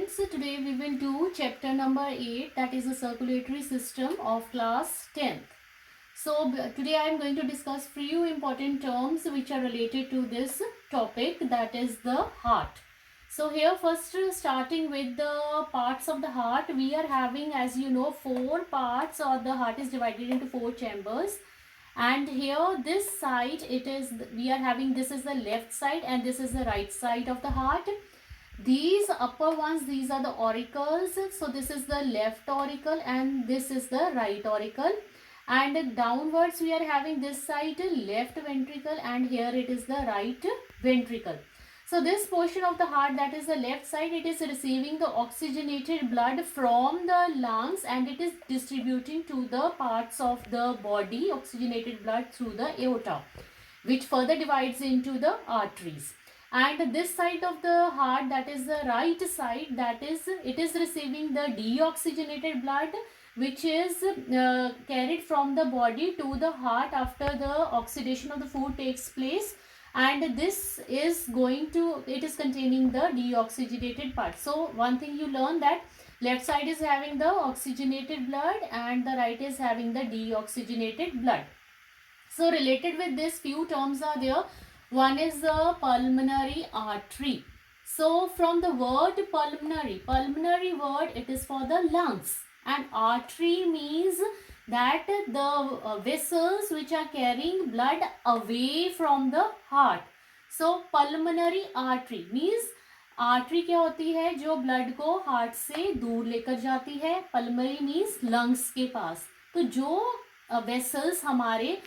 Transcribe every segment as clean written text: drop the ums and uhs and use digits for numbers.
students, today we will do chapter number 8, that is the circulatory system of class 10th. So today I am going to discuss few important terms which are related to this topic, that is the heart. So here first starting with the parts of the heart, we are having, as you know, 4 parts, or the heart is divided into 4 chambers. And here this side, we are having, this is the left side and this is the right side of the heart. These upper ones, these are the auricles. So this is the left auricle and this is the right auricle. And downwards we are having this side left ventricle, and here it is the right ventricle. So this portion of the heart, that is the left side, it is receiving the oxygenated blood from the lungs and it is distributing to the parts of the body, oxygenated blood through the aorta, which further divides into the arteries. And this side of the heart, that is the right side, it is receiving the deoxygenated blood, which is carried from the body to the heart after the oxidation of the food takes place, and this is it is containing the deoxygenated part. So one thing you learn, that left side is having the oxygenated blood and the right is having the deoxygenated blood. So related with this, few terms are there. One is the pulmonary artery. So from the word pulmonary word, it is for the lungs, and artery means that the vessels which are carrying blood away from the heart. So pulmonary artery means artery क्या होती है, जो blood को heart से दूर लेकर जाती है. पल्मरी मीन्स लंग्स के पास. तो जो वेसल्स हमारे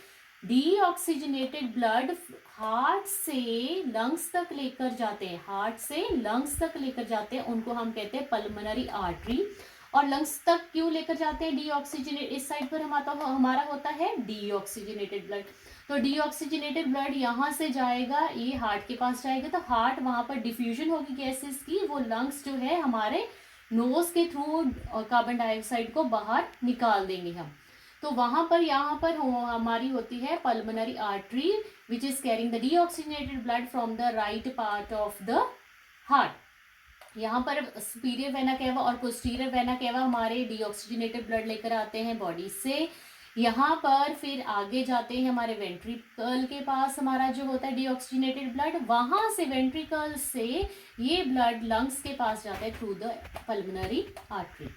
डीऑक्सीजनेटेड ब्लड हार्ट से लंग्स तक लेकर जाते हैं, उनको हम कहते हैं पल्मोनरी आर्टरी. और लंग्स तक क्यों लेकर जाते हैं डीऑक्सीजनेट, इस साइड पर हमारा होता है डीऑक्सीजनेटेड ब्लड. तो डीऑक्सीजनेटेड ब्लड यहाँ से जाएगा, ये हार्ट के पास जाएगा, तो हार्ट वहां पर डिफ्यूजन होगी गैसेस की, वो लंग्स जो है हमारे नोज के थ्रू कार्बन डाइऑक्साइड को बाहर निकाल देंगे हम. तो वहां पर यहाँ पर हमारी होती है pulmonary artery, which is carrying the deoxygenated blood from the right part of the heart. यहाँ पर सुपीरियर वेना केवा और पोस्टीरियर वेना केवा हमारे डीऑक्सीजनेटेड ब्लड लेकर आते हैं बॉडी से. यहाँ पर फिर आगे जाते हैं हमारे वेंट्रिकल के पास, हमारा जो होता है डीऑक्सीजनेटेड ब्लड, वहां से वेंट्रिकल से ये ब्लड लंग्स के पास जाता है through the pulmonary artery.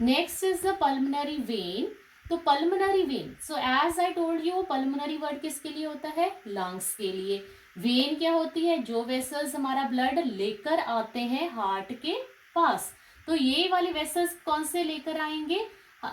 Next is the pulmonary vein. तो pulmonary vein, so as I told you, pulmonary word किसके लिए होता है, लंग्स के लिए. वेन क्या होती है, जो वेसल्स हमारा ब्लड लेकर आते हैं हार्ट के पास. तो ये वाले वेसल्स कौन से लेकर आएंगे,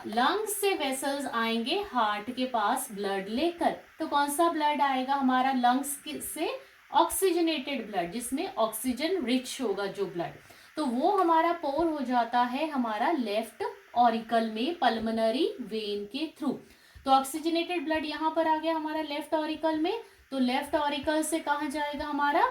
लंग्स से वेसल्स आएंगे हार्ट के पास ब्लड लेकर. तो कौन सा ब्लड आएगा हमारा लंग्स से, ऑक्सीजनेटेड ब्लड, जिसमें ऑक्सीजन रिच होगा जो ब्लड. तो वो हमारा पोर हो जाता है हमारा लेफ्ट ऑरिकल में पल्मोनरी वेन के थ्रू. तो ऑक्सीजनेटेड ब्लड यहाँ पर आ गया हमारा लेफ्ट ऑरिकल में. तो लेफ्ट ऑरिकल से कहाँ जाएगा हमारा,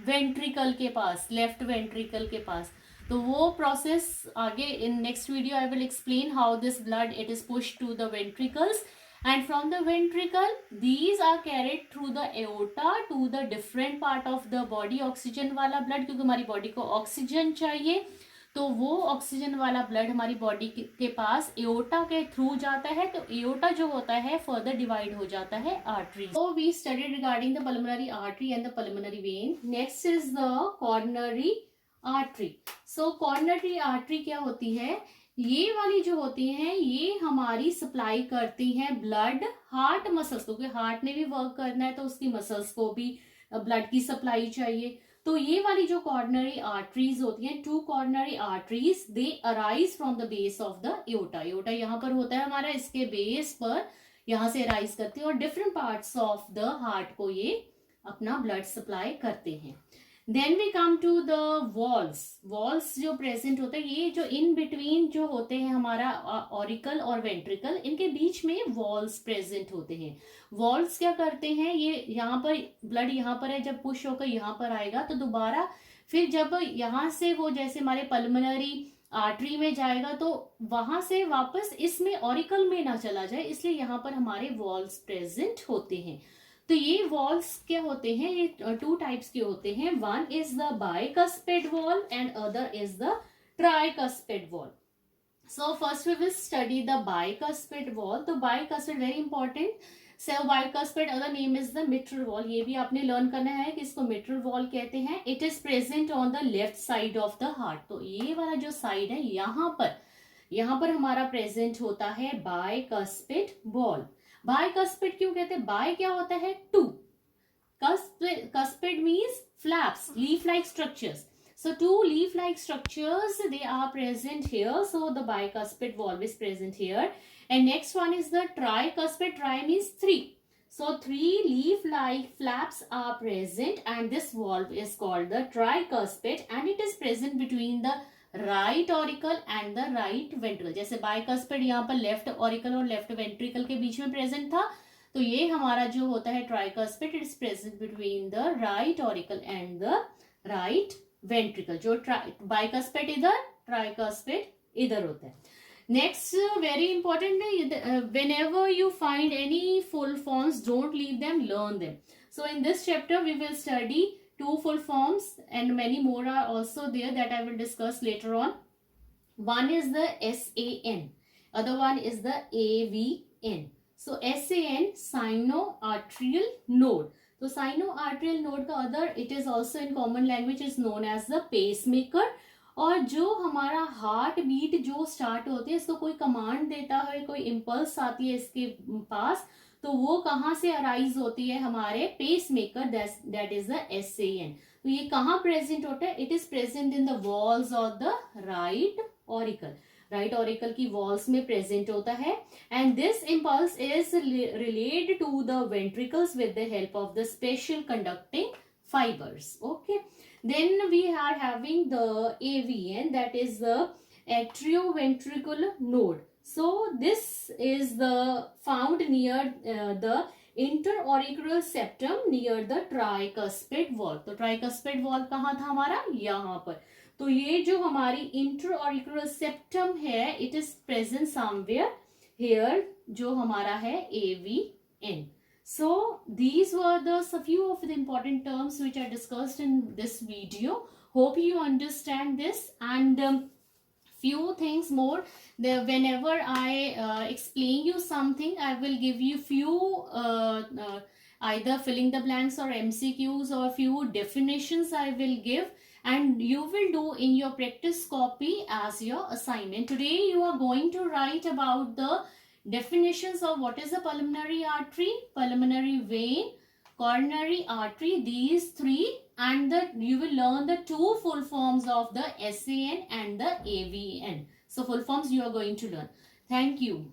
वेंट्रिकल के पास, लेफ्ट वेंट्रिकल के पास. तो वो प्रोसेस आगे in next video I will explain how this blood it is push to the ventricles, and from the ventricle these are carried through the aorta to the different part of the body. Oxygen वाला blood, क्योंकि हमारी body को oxygen चाहिए, तो वो oxygen वाला blood हमारी body के पास एओर्टा के थ्रू जाता है. तो एओर्टा जो होता है फर्दर डिवाइड हो जाता है artery. So we studied regarding the pulmonary artery and the pulmonary vein. Next is the coronary artery. So coronary artery क्या होती है, ये वाली जो होती हैं ये हमारी सप्लाई करती हैं ब्लड हार्ट मसल्स को, क्योंकि हार्ट ने भी वर्क करना है तो उसकी मसल्स को भी ब्लड की सप्लाई चाहिए. तो ये वाली जो कॉर्नरी आर्टरीज होती हैं, 2 coronary arteries, they arise from the base of the aorta. Aorta यहाँ पर होता है हमारा, इसके बेस पर यहाँ से अराइज करते हैं और different parts of the heart को ये अपना ब्लड सप्लाई करते हैं. Then we come to the walls जो प्रेजेंट होते हैं, ये जो इन बिटवीन जो होते हैं हमारा ऑरिकल और वेंट्रिकल, इनके बीच में वॉल्स प्रेजेंट होते हैं. वॉल्स क्या करते हैं, ये यहाँ पर ब्लड यहाँ पर है, जब पुश होकर यहाँ पर आएगा तो दोबारा फिर जब यहाँ से वो जैसे हमारे पल्मोनरी आर्टरी में जाएगा तो वहां से वापस इसमें ऑरिकल में ना चला जाए, इसलिए यहाँ पर हमारे वॉल्स प्रेजेंट होते हैं. तो ये वॉल्स क्या होते हैं, ये 2 टाइप्स के होते हैं. One is the bicuspid wall and other is the tricuspid wall. So first we will study the bicuspid wall. तो bicuspid very important. So bicuspid other name is the mitral wall. ये भी आपने learn करना है कि इसको mitral wall कहते हैं. It is present on the left side of the heart. तो ये वाला जो side है यहाँ पर हमारा present होता है bicuspid wall. Bicuspid क्यों कहते हैं? Bi क्या होता है? Two. Cuspid means flaps, leaf-like structures. So two leaf-like structures, they are present here. So the bicuspid valve is present here. And next one is the tricuspid. Tri means three. So three leaf-like flaps are present, and this valve is called the tricuspid, and it is present between the right auricle and the right ventricle. जैसे bicuspid यहाँ पर left auricle और left ventricle के बीच में present था, तो ये हमारा जो होता है tricuspid, it is present between the right auricle and the right ventricle. जो बाइकस्पिड इधर, ट्राइकस्पिड इधर होता है. नेक्स्ट वेरी इंपॉर्टेंट है, whenever you find any full forms, don't leave them, learn them. So in this chapter we will study two full forms and many more are also there that I will discuss later on. One is the SAN, other one is the AVN. So SAN, sinoatrial node. तो sinoatrial node का other it is also in common language is known as the pacemaker. और जो हमारा heart beat जो start होती है, इसको कोई कमांड देता है, कोई इम्पल्स आती है इसके पास, तो वो कहाँ से अराइज होती है? हमारे pacemaker, that is the SAN. तो ये कहाँ प्रेजेंट होता है? It is present in the walls of the right auricle. Right auricle की वॉल्स में प्रेजेंट होता है. And this impulse is related to the ventricles with the help of the special conducting fibres. Okay, then we are having the AVN, that is the atrioventricular node. So this is the found near the interauricular septum near the tricuspid valve. तो tricuspid valve कहाँ था हमारा? यहाँ पर. तो ये जो हमारी इंटरऑरिकुलर सेप्टम है, it is present somewhere here, जो हमारा है AVN. So these were the few of the important terms which are discussed in this video. Hope you understand this, and few things more. Whenever I explain you something, I will give you few either filling the blanks or MCQs, or few definitions I will give, and you will do in your practice copy as your assignment. Today you are going to write about the definitions of what is a pulmonary artery, pulmonary vein, coronary artery, these three, and you will learn the two full forms of the SAN and the AVN. So full forms you are going to learn. Thank you.